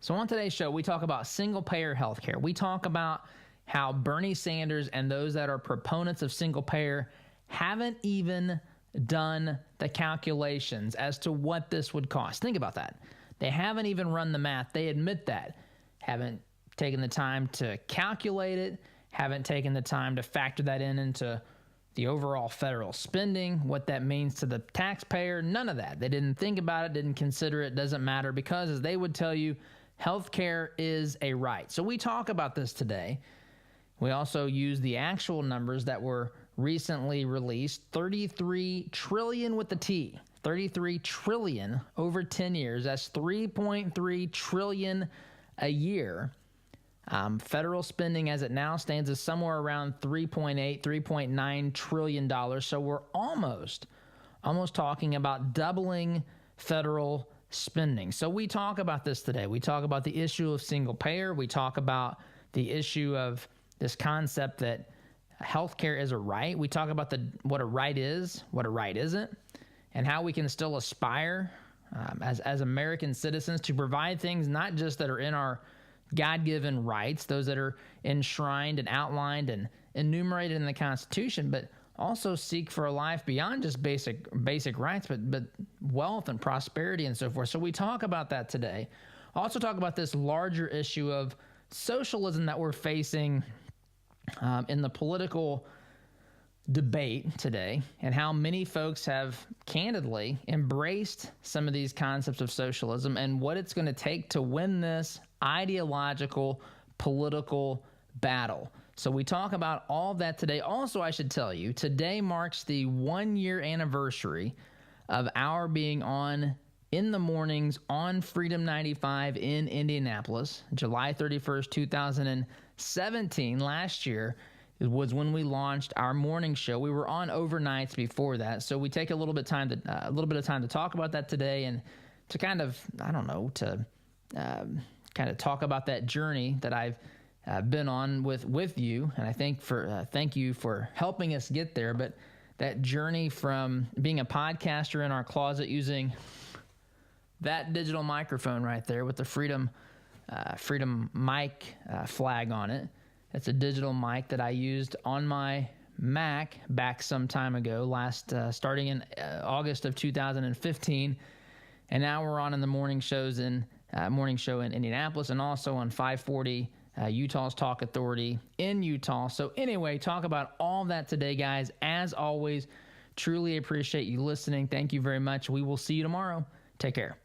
So on today's show, we talk about single-payer healthcare. We talk about how Bernie Sanders and those that are proponents of single-payer haven't even done the calculations as to what this would cost. Think about that. They haven't even run the math. They admit that. Haven't taken the time to calculate it, haven't taken the time to factor that into the overall federal spending, what that means to the taxpayer, none of that. They didn't think about it, didn't consider it, doesn't matter, because as they would tell you, healthcare is a right. So we talk about this today. We also use the actual numbers that were recently released, 33 trillion with the T, 33 trillion over 10 years. That's 3.3 trillion a year. Federal spending as it now stands is somewhere around $3.9 trillion. So we're almost talking about doubling federal spending. So we talk about this today. We talk about the issue of single payer. We talk about the issue of this concept that healthcare is a right. We talk about what a right is, what a right isn't, and how we can still aspire as American citizens to provide things not just that are in our God-given rights, those that are enshrined and outlined and enumerated in the Constitution, but also seek for a life beyond just basic rights, but wealth and prosperity and so forth. So we talk about that today. Also talk about this larger issue of socialism that we're facing in the political debate today, and how many folks have candidly embraced some of these concepts of socialism and what it's going to take to win this ideological political battle. So we talk about all of that today. Also, I should tell you, today marks the 1-year anniversary of our being on in the mornings on Freedom 95 in Indianapolis, July 31st, 2017. Last year was when we launched our morning show. We were on overnights before that, so we take a little bit of time to talk about that today, and to kind of kind of talk about that journey that I've been on with you. And I think thank you for helping us get there. But that journey from being a podcaster in our closet using that digital microphone right there with the Freedom mic flag on it. It's a digital mic that I used on my Mac back some time ago, starting in August of 2015. And now we're on in the morning show in Indianapolis, and also on 540 Utah's Talk Authority in Utah. So anyway, talk about all that today, guys. As always, truly appreciate you listening. Thank you very much. We will see you tomorrow. Take care.